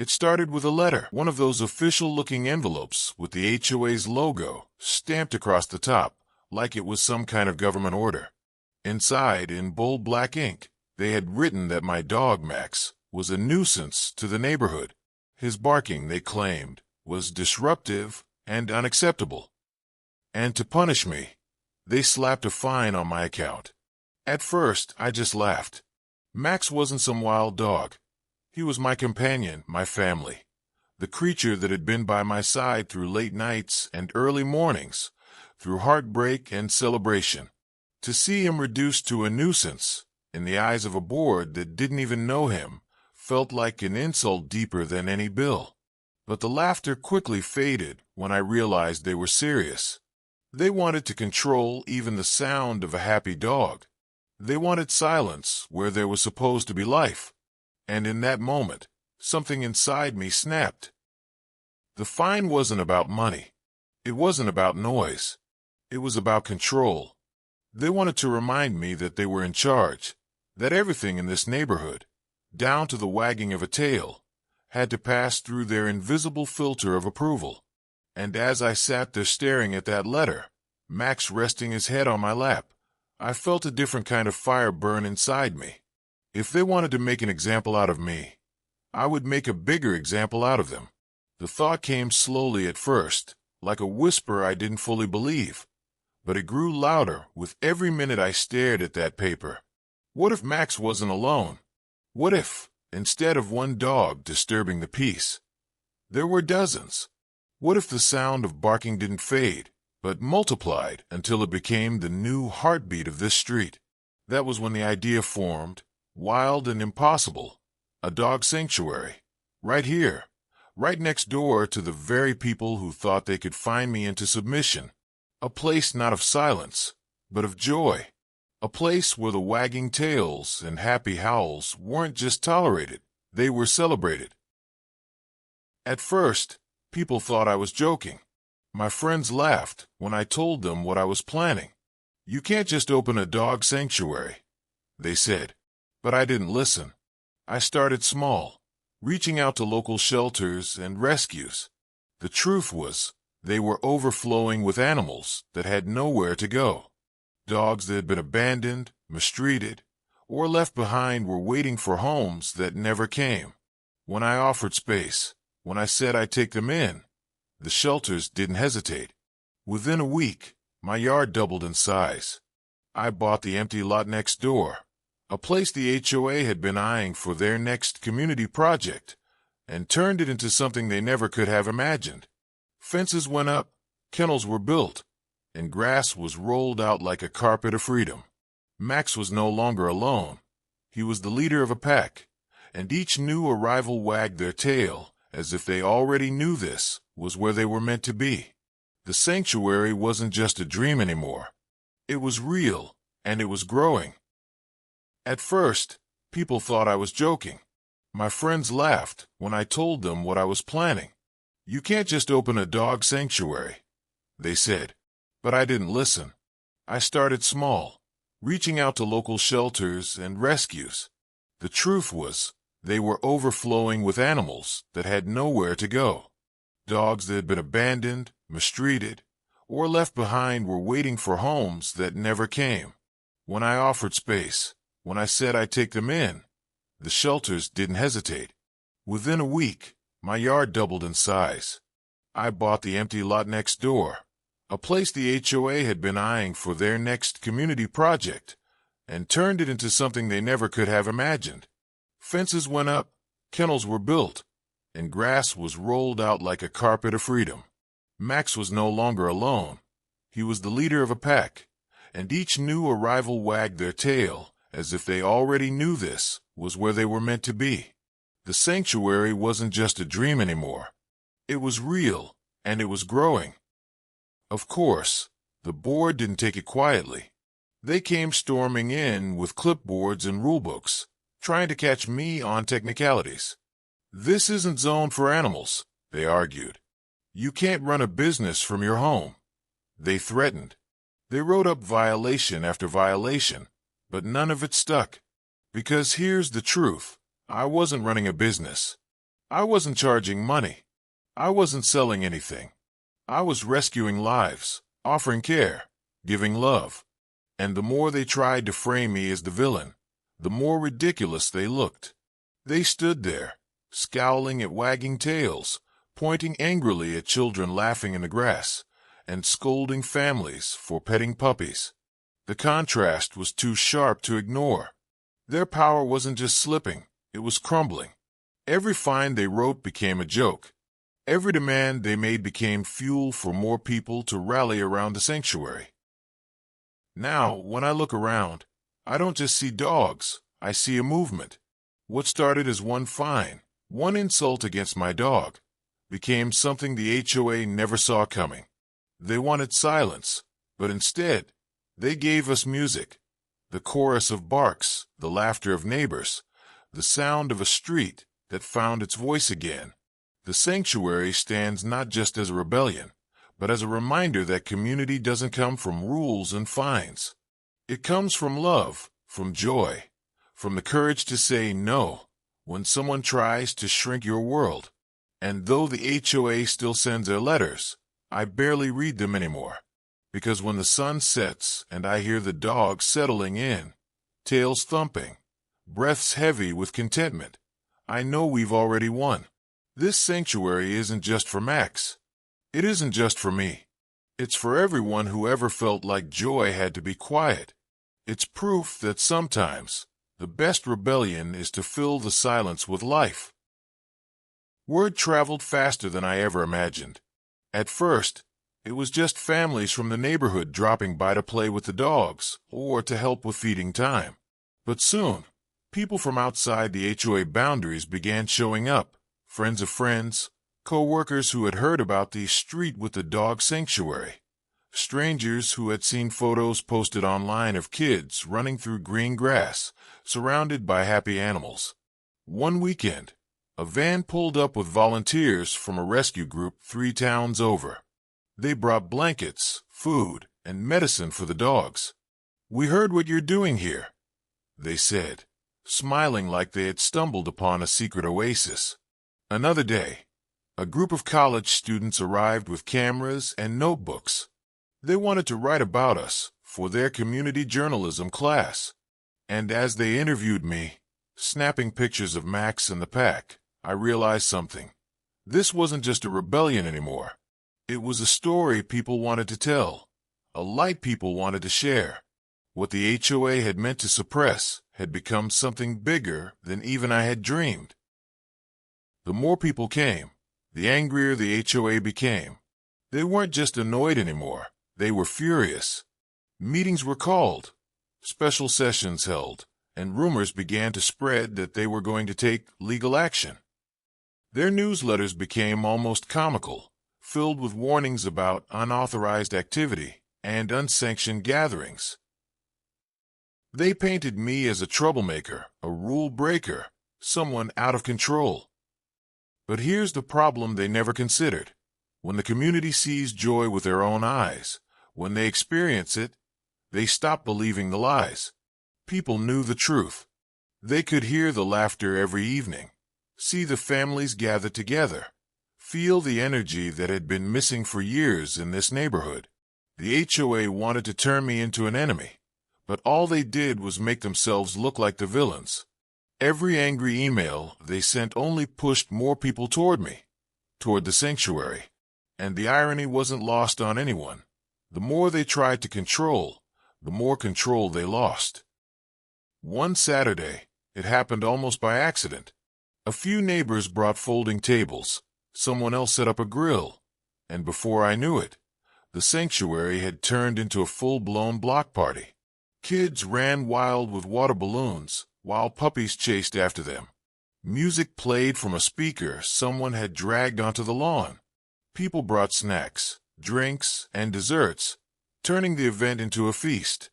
It started with a letter, one of those official-looking envelopes with the HOA's logo stamped across the top, like it was some kind of government order. Inside, in bold black ink, they had written that my dog, Max, was a nuisance to the neighborhood. His barking, they claimed, was disruptive and unacceptable. And to punish me, they slapped a fine on my account. At first, I just laughed. Max wasn't some wild dog. He was my companion, my family, the creature that had been by my side through late nights and early mornings, through heartbreak and celebration. To see him reduced to a nuisance, in the eyes of a board that didn't even know him, felt like an insult deeper than any bill. But the laughter quickly faded when I realized they were serious. They wanted to control even the sound of a happy dog. They wanted silence where there was supposed to be life. And in that moment, something inside me snapped. The fine wasn't about money. It wasn't about noise. It was about control. They wanted to remind me that they were in charge, that everything in this neighborhood, down to the wagging of a tail, had to pass through their invisible filter of approval. And as I sat there staring at that letter, Max resting his head on my lap, I felt a different kind of fire burn inside me. If they wanted to make an example out of me, I would make a bigger example out of them. The thought came slowly at first, like a whisper I didn't fully believe, but it grew louder with every minute I stared at that paper. What if Max wasn't alone? What if, instead of one dog disturbing the peace, there were dozens? What if the sound of barking didn't fade, but multiplied until it became the new heartbeat of this street? That was when the idea formed, wild and impossible, a dog sanctuary, right here, right next door to the very people who thought they could find me into submission. A place not of silence, but of joy. A place where the wagging tails and happy howls weren't just tolerated, they were celebrated. At first, people thought I was joking. My friends laughed when I told them what I was planning. You can't just open a dog sanctuary, they said. But I didn't listen. I started small, reaching out to local shelters and rescues. The truth was, they were overflowing with animals that had nowhere to go. Dogs that had been abandoned, mistreated, or left behind were waiting for homes that never came. When I offered space, when I said I'd take them in, the shelters didn't hesitate. Within a week, my yard doubled in size. I bought the empty lot next door, a place the HOA had been eyeing for their next community project, and turned it into something they never could have imagined. Fences went up, kennels were built, and grass was rolled out like a carpet of freedom. Max was no longer alone. He was the leader of a pack, and each new arrival wagged their tail as if they already knew this was where they were meant to be. The sanctuary wasn't just a dream anymore. It was real, and it was growing. At first, people thought I was joking. My friends laughed when I told them what I was planning. You can't just open a dog sanctuary, they said. But I didn't listen. I started small, reaching out to local shelters and rescues. The truth was, they were overflowing with animals that had nowhere to go. Dogs that had been abandoned, mistreated, or left behind were waiting for homes that never came. When I offered space, when I said I'd take them in, the shelters didn't hesitate. Within a week, my yard doubled in size. I bought the empty lot next door, a place the HOA had been eyeing for their next community project, and turned it into something they never could have imagined. Fences went up, kennels were built, and grass was rolled out like a carpet of freedom. Max was no longer alone. He was the leader of a pack, and each new arrival wagged their tail as if they already knew this was where they were meant to be. The sanctuary wasn't just a dream anymore. It was real, and it was growing. Of course, the board didn't take it quietly. They came storming in with clipboards and rulebooks, trying to catch me on technicalities. This isn't zoned for animals, they argued. You can't run a business from your home. They threatened. They wrote up violation after violation, but none of it stuck. Because here's the truth. I wasn't running a business. I wasn't charging money. I wasn't selling anything. I was rescuing lives, offering care, giving love. And the more they tried to frame me as the villain, the more ridiculous they looked. They stood there, scowling at wagging tails, pointing angrily at children laughing in the grass, and scolding families for petting puppies. The contrast was too sharp to ignore. Their power wasn't just slipping, it was crumbling. Every fine they wrote became a joke. Every demand they made became fuel for more people to rally around the sanctuary. Now, when I look around, I don't just see dogs, I see a movement. What started as one fine, one insult against my dog, became something the HOA never saw coming. They wanted silence, but instead, they gave us music. The chorus of barks, the laughter of neighbors, the sound of a street that found its voice again. The sanctuary stands not just as a rebellion, but as a reminder that community doesn't come from rules and fines. It comes from love, from joy, from the courage to say no when someone tries to shrink your world. And though the HOA still sends their letters, I barely read them anymore. Because when the sun sets and I hear the dogs settling in, tails thumping, breaths heavy with contentment, I know we've already won. This sanctuary isn't just for Max. It isn't just for me. It's for everyone who ever felt like joy had to be quiet. It's proof that sometimes the best rebellion is to fill the silence with life. Word traveled faster than I ever imagined. At first, it was just families from the neighborhood dropping by to play with the dogs or to help with feeding time. But soon, people from outside the HOA boundaries began showing up, friends of friends, co-workers who had heard about the street with the dog sanctuary, strangers who had seen photos posted online of kids running through green grass, surrounded by happy animals. One weekend, a van pulled up with volunteers from a rescue group 3 towns over. They brought blankets, food, and medicine for the dogs. "We heard what you're doing here," they said, smiling like they had stumbled upon a secret oasis. Another day, a group of college students arrived with cameras and notebooks. They wanted to write about us for their community journalism class. And as they interviewed me, snapping pictures of Max and the pack, I realized something. This wasn't just a rebellion anymore. It was a story people wanted to tell, a light people wanted to share. What the HOA had meant to suppress had become something bigger than even I had dreamed. The more people came, the angrier the HOA became. They weren't just annoyed anymore, they were furious. Meetings were called, special sessions held, and rumors began to spread that they were going to take legal action. Their newsletters became almost comical, filled with warnings about unauthorized activity and unsanctioned gatherings. They painted me as a troublemaker, a rule breaker, someone out of control. But here's the problem they never considered. When the community sees joy with their own eyes, when they experience it, they stop believing the lies. People knew the truth. They could hear the laughter every evening, see the families gather together, feel the energy that had been missing for years in this neighborhood. The HOA wanted to turn me into an enemy, but all they did was make themselves look like the villains. Every angry email they sent only pushed more people toward me, toward the sanctuary. And the irony wasn't lost on anyone. The more they tried to control, the more control they lost. One Saturday, it happened almost by accident. A few neighbors brought folding tables. Someone else set up a grill. And before I knew it, the sanctuary had turned into a full-blown block party. Kids ran wild with water balloons, while puppies chased after them. Music played from a speaker someone had dragged onto the lawn. People brought snacks, drinks, and desserts, turning the event into a feast.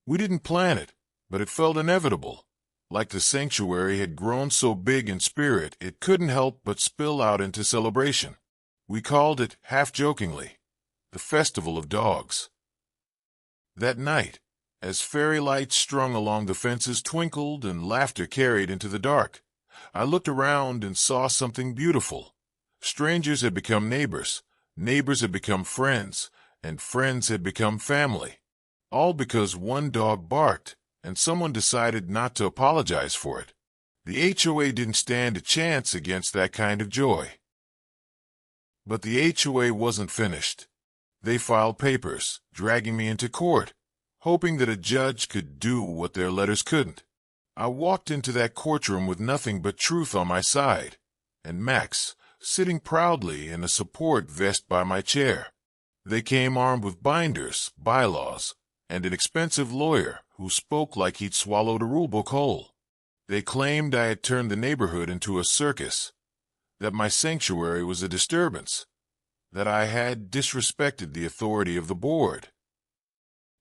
We didn't plan it, but it felt inevitable, like the sanctuary had grown so big in spirit it couldn't help but spill out into celebration. We called it, half-jokingly, the Festival of Dogs. That night, as fairy lights strung along the fences twinkled and laughter carried into the dark, I looked around and saw something beautiful. Strangers had become neighbors, neighbors had become friends, and friends had become family. All because one dog barked, and someone decided not to apologize for it. The HOA didn't stand a chance against that kind of joy. But the HOA wasn't finished. They filed papers, dragging me into court, hoping that a judge could do what their letters couldn't. I walked into that courtroom with nothing but truth on my side, and Max, sitting proudly in a support vest by my chair. They came armed with binders, bylaws, and an expensive lawyer who spoke like he'd swallowed a rulebook whole. They claimed I had turned the neighborhood into a circus, that my sanctuary was a disturbance, that I had disrespected the authority of the board.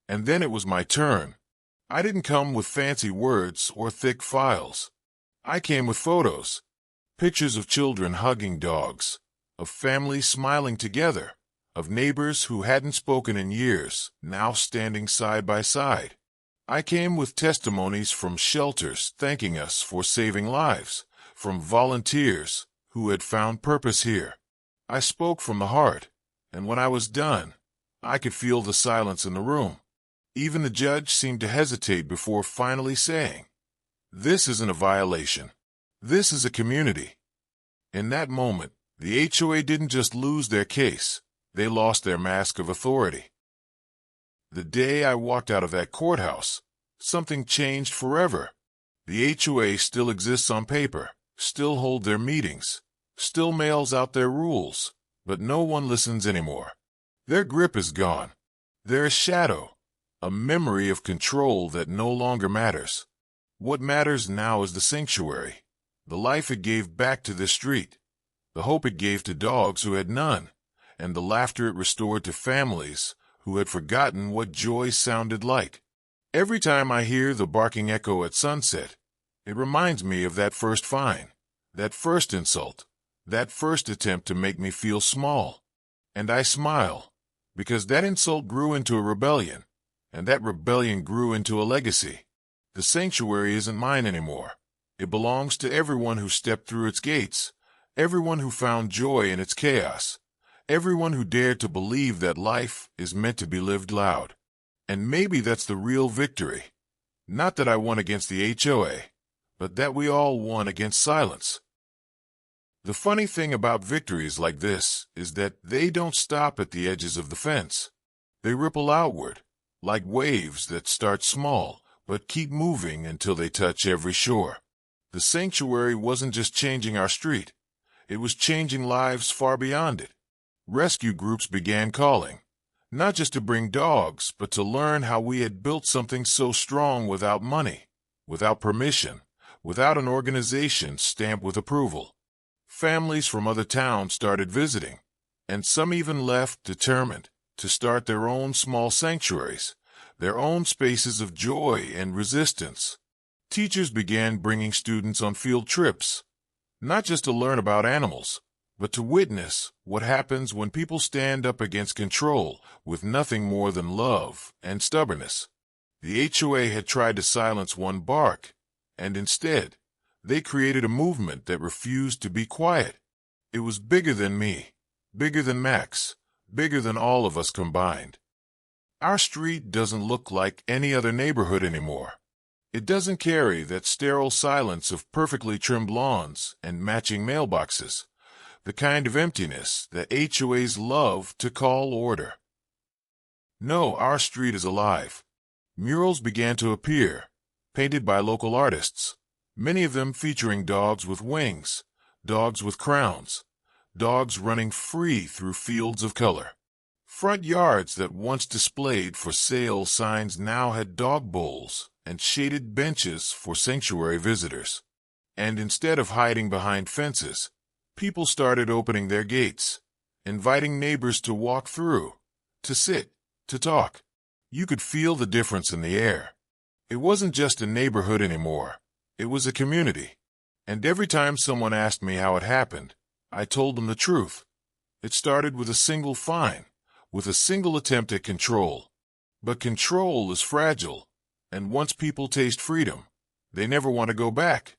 And then it was my turn. I didn't come with fancy words or thick files. I came with photos, pictures of children hugging dogs, of families smiling together, of neighbors who hadn't spoken in years, now standing side by side. I came with testimonies from shelters thanking us for saving lives, from volunteers who had found purpose here. I spoke from the heart, and when I was done, I could feel the silence in the room. Even the judge seemed to hesitate before finally saying, "This isn't a violation. This is a community." In that moment, the HOA didn't just lose their case, they lost their mask of authority. The day I walked out of that courthouse, something changed forever. The HOA still exists on paper, still hold their meetings, still mails out their rules, but no one listens anymore. Their grip is gone. They're a shadow, a memory of control that no longer matters. What matters now is the sanctuary, the life it gave back to this street, the hope it gave to dogs who had none, and the laughter it restored to families who had forgotten what joy sounded like. Every time I hear the barking echo at sunset, it reminds me of that first fine, that first insult, that first attempt to make me feel small. And I smile, because that insult grew into a rebellion, and that rebellion grew into a legacy. The sanctuary isn't mine anymore. It belongs to everyone who stepped through its gates, everyone who found joy in its chaos, everyone who dared to believe that life is meant to be lived loud. And maybe that's the real victory. Not that I won against the HOA, but that we all won against silence. The funny thing about victories like this is that they don't stop at the edges of the fence. They ripple outward, like waves that start small, but keep moving until they touch every shore. The sanctuary wasn't just changing our street. It was changing lives far beyond it. Rescue groups began calling, not just to bring dogs, but to learn how we had built something so strong without money, without permission, without an organization stamped with approval. Families from other towns started visiting, and some even left determined to start their own small sanctuaries, their own spaces of joy and resistance. Teachers began bringing students on field trips, not just to learn about animals, but to witness what happens when people stand up against control with nothing more than love and stubbornness. The HOA had tried to silence one bark, and instead, they created a movement that refused to be quiet. It was bigger than me, bigger than Max, bigger than all of us combined. Our street doesn't look like any other neighborhood anymore. It doesn't carry that sterile silence of perfectly trimmed lawns and matching mailboxes, the kind of emptiness that HOAs love to call order. No, our street is alive. Murals began to appear, painted by local artists, many of them featuring dogs with wings, dogs with crowns, dogs running free through fields of color. Front yards that once displayed for sale signs now had dog bowls and shaded benches for sanctuary visitors. And instead of hiding behind fences, people started opening their gates, inviting neighbors to walk through, to sit, to talk. You could feel the difference in the air. It wasn't just a neighborhood anymore. It was a community. And every time someone asked me how it happened, I told them the truth. It started with a single fine, with a single attempt at control. But control is fragile, and once people taste freedom, they never want to go back.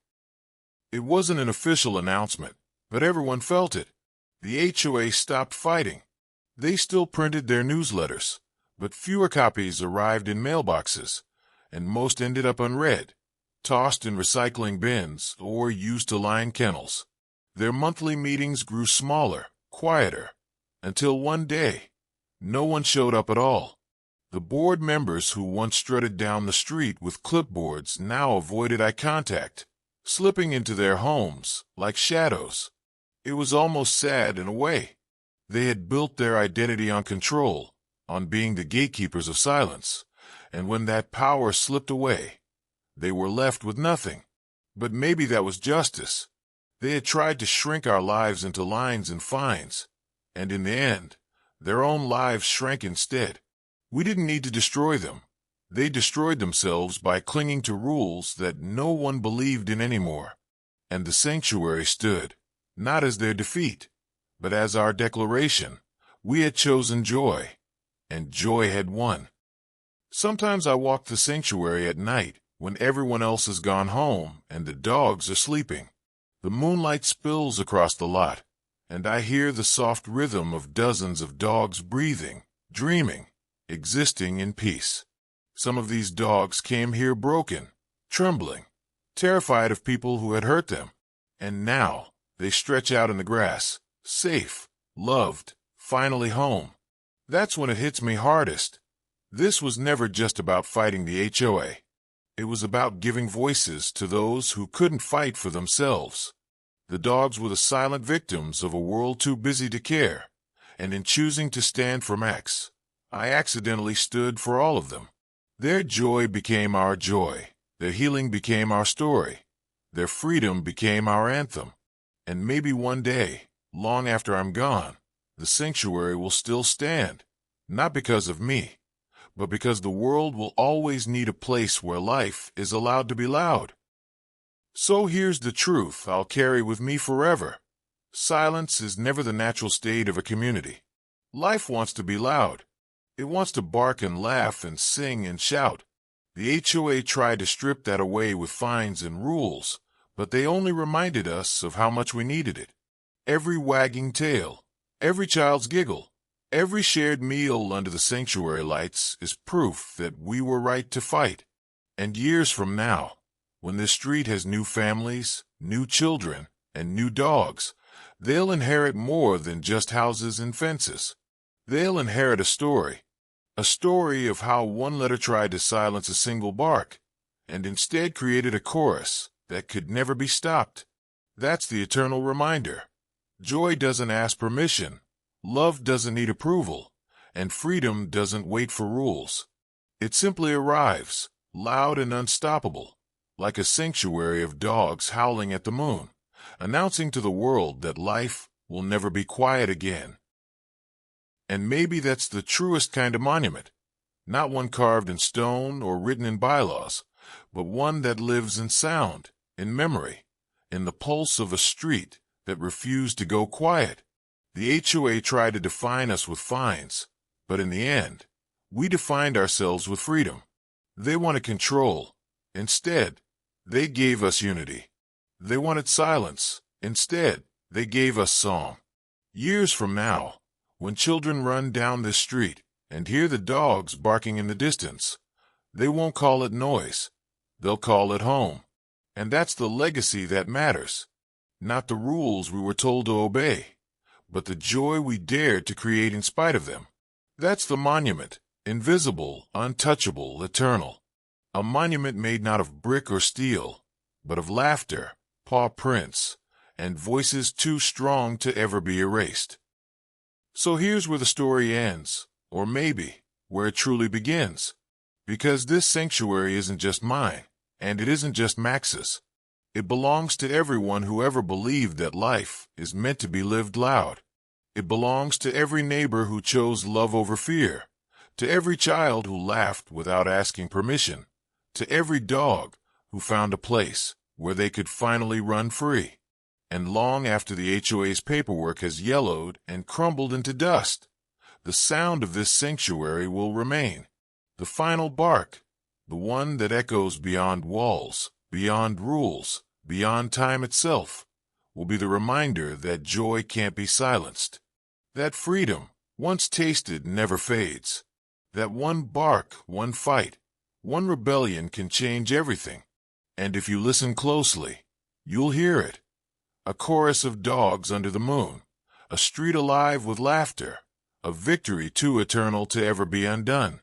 It wasn't an official announcement, but everyone felt it. The HOA stopped fighting. They still printed their newsletters, but fewer copies arrived in mailboxes, and most ended up unread, tossed in recycling bins, or used to line kennels. Their monthly meetings grew smaller, quieter, until one day, no one showed up at all. The board members who once strutted down the street with clipboards now avoided eye contact, slipping into their homes like shadows. It was almost sad in a way. They had built their identity on control, on being the gatekeepers of silence, and when that power slipped away, they were left with nothing. But maybe that was justice. They had tried to shrink our lives into lines and fines, and in the end, their own lives shrank instead. We didn't need to destroy them. They destroyed themselves by clinging to rules that no one believed in anymore. And the sanctuary stood, not as their defeat, but as our declaration. We had chosen joy, and joy had won. Sometimes I walk the sanctuary at night when everyone else has gone home and the dogs are sleeping. The moonlight spills across the lot, and I hear the soft rhythm of dozens of dogs breathing, dreaming, existing in peace. Some of these dogs came here broken, trembling, terrified of people who had hurt them, and now they stretch out in the grass, safe, loved, finally home. That's when it hits me hardest. This was never just about fighting the HOA. It was about giving voices to those who couldn't fight for themselves. The dogs were the silent victims of a world too busy to care, and in choosing to stand for Max, I accidentally stood for all of them. Their joy became our joy, their healing became our story, their freedom became our anthem. And maybe one day, long after I'm gone, the sanctuary will still stand, not because of me, but because the world will always need a place where life is allowed to be loud. So here's the truth I'll carry with me forever. Silence is never the natural state of a community. Life wants to be loud. It wants to bark and laugh and sing and shout. The HOA tried to strip that away with fines and rules, but they only reminded us of how much we needed it. Every wagging tail, every child's giggle, every shared meal under the sanctuary lights is proof that we were right to fight. And years from now, when this street has new families, new children, and new dogs, they'll inherit more than just houses and fences. They'll inherit a story of how one letter tried to silence a single bark, and instead created a chorus that could never be stopped. That's the eternal reminder. Joy doesn't ask permission, love doesn't need approval, and freedom doesn't wait for rules. It simply arrives, loud and unstoppable, like a sanctuary of dogs howling at the moon, announcing to the world that life will never be quiet again. And maybe that's the truest kind of monument, not one carved in stone or written in bylaws, but one that lives in sound, in memory, in the pulse of a street that refused to go quiet. The HOA tried to define us with fines, but in the end, we defined ourselves with freedom. They wanted control. Instead, they gave us unity. They wanted silence. Instead, they gave us song. Years from now, when children run down this street and hear the dogs barking in the distance, they won't call it noise. They'll call it home. And that's the legacy that matters. Not the rules we were told to obey, but the joy we dared to create in spite of them. That's the monument, invisible, untouchable, eternal. A monument made not of brick or steel, but of laughter, paw prints, and voices too strong to ever be erased. So here's where the story ends, or maybe where it truly begins. Because this sanctuary isn't just mine, and it isn't just Max's. It belongs to everyone who ever believed that life is meant to be lived loud. It belongs to every neighbor who chose love over fear, to every child who laughed without asking permission, to every dog who found a place where they could finally run free. And long after the HOA's paperwork has yellowed and crumbled into dust, the sound of this sanctuary will remain. The final bark, the one that echoes beyond walls, beyond rules, beyond time itself, will be the reminder that joy can't be silenced. That freedom, once tasted, never fades. That one bark, one fight, one rebellion can change everything. And if you listen closely, you'll hear it. A chorus of dogs under the moon, a street alive with laughter, a victory too eternal to ever be undone.